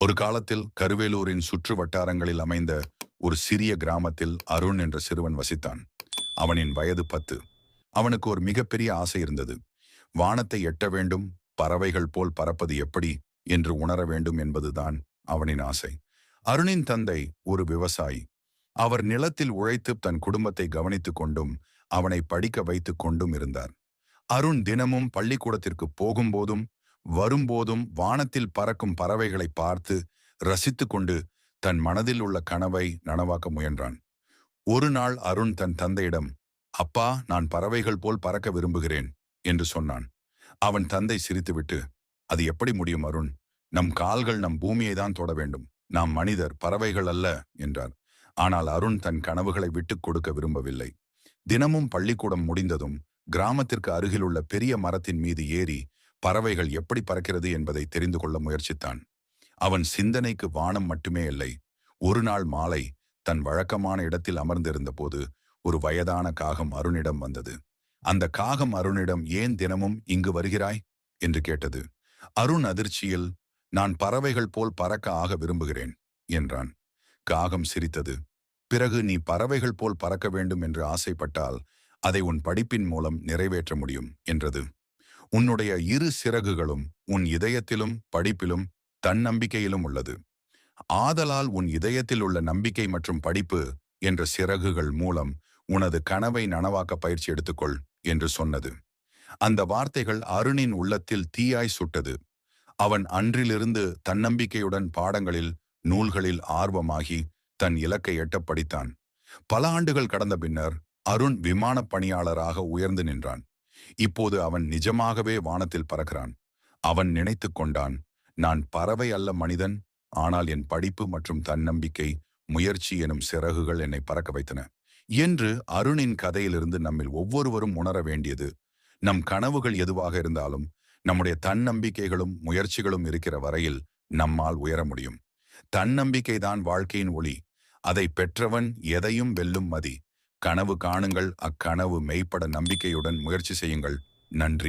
ஒரு காலத்தில் கருவேலூரின் சுற்று வட்டாரங்களில் அமைந்த ஒரு சிறிய கிராமத்தில் அருண் என்ற சிறுவன் வசித்தான். அவனின் வயது 10. அவனுக்கு ஒரு மிகப்பெரிய ஆசை இருந்தது. வானத்தை எட்ட வேண்டும், பறவைகள் போல் பறப்பது எப்படி என்று உணர வேண்டும் என்பதுதான் அவனின் ஆசை. அருணின் தந்தை ஒரு விவசாயி. அவர் நிலத்தில் உழைத்து தன் குடும்பத்தை கவனித்துக் கொண்டும் அவனை படிக்க வைத்துக் கொண்டும் இருந்தார். அருண் தினமும் பள்ளிக்கூடத்திற்கு போகும்போதும் வரும்போதும் வானத்தில் பறக்கும் பறவைகளை பார்த்து ரசித்துக் கொண்டு தன் மனதில் உள்ள கனவை நனவாக்க முயன்றான். ஒரு நாள் அருண் தன் தந்தையிடம், அப்பா, நான் பறவைகள் போல் பறக்க விரும்புகிறேன் என்று சொன்னான். அவன் தந்தை சிரித்துவிட்டு, அது எப்படி முடியும் அருண்? நம் கால்கள் நம் பூமியை தான் தொட வேண்டும். நாம் மனிதர், பறவைகள் அல்ல என்றார். ஆனால் அருண் தன் கனவுகளை விட்டுக் கொடுக்க விரும்பவில்லை. தினமும் பள்ளிக்கூடம் முடிந்ததும் கிராமத்திற்கு அருகிலுள்ள பெரிய மரத்தின் மீது ஏறி பறவைகள் எப்படி பறக்கிறது என்பதை தெரிந்து கொள்ள முயற்சித்தான். அவன் சிந்தனைக்கு வானம் மட்டுமே இல்லை. ஒரு நாள் மாலை தன் வழக்கமான இடத்தில் அமர்ந்திருந்த போது ஒரு வயதான காகம் அருணிடம் வந்தது. அந்த காகம் அருணிடம், ஏன் தினமும் இங்கு வருகிறாய் என்று கேட்டது. அருண் அதிர்ச்சியில், நான் பறவைகள் போல் பறக்க ஆக விரும்புகிறேன் என்றான். காகம் சிரித்தது. பிறகு நீ பறவைகள் போல் பறக்க வேண்டும் என்று ஆசைப்பட்டால் அதை உன் படிப்பின் மூலம் நிறைவேற்ற முடியும் என்றது. உன்னுடைய இரு சிறகுகளும் உன் இதயத்திலும் படிப்பிலும் தன்னம்பிக்கையிலும் உள்ளது. ஆதலால் உன் இதயத்தில் உள்ள நம்பிக்கை மற்றும் படிப்பு என்ற சிறகுகள் மூலம் உனது கனவை நனவாக்க பயிற்சி எடுத்துக்கொள் என்று சொன்னது. அந்த வார்த்தைகள் அருணின் உள்ளத்தில் தீயாய் சுட்டது. அவன் அன்றிலிருந்து தன்னம்பிக்கையுடன் பாடங்களில் நூல்களில் ஆர்வமாகி தன் இலக்கை எட்ட படித்தான். பல ஆண்டுகள் கடந்த பின்னர் அருண் விமானப் பணியாளராக உயர்ந்து நின்றான். இப்போது அவன் நிஜமாகவே வானத்தில் பறக்கிறான். அவன் நினைத்து கொண்டான், நான் பறவை அல்ல மனிதன், ஆனால் என் படிப்பு மற்றும் தன்னம்பிக்கை, முயற்சி எனும் சிறகுகள் என்னை பறக்க வைத்தன என்று. அருணின் கதையிலிருந்து நம்மில் ஒவ்வொருவரும் உணர வேண்டியது, நம் கனவுகள் எதுவாக இருந்தாலும் நம்முடைய தன்னம்பிக்கைகளும் முயற்சிகளும் இருக்கிற வரையில் நம்மால் உயர முடியும். தன்னம்பிக்கைதான் வாழ்க்கையின் ஒளி. அதை பெற்றவன் எதையும் வெல்லும் மதி. கனவு காணுங்கள், அக்கனவு மெய்ப்பட நம்பிக்கையுடன் முயற்சி செய்யுங்கள். நன்றி.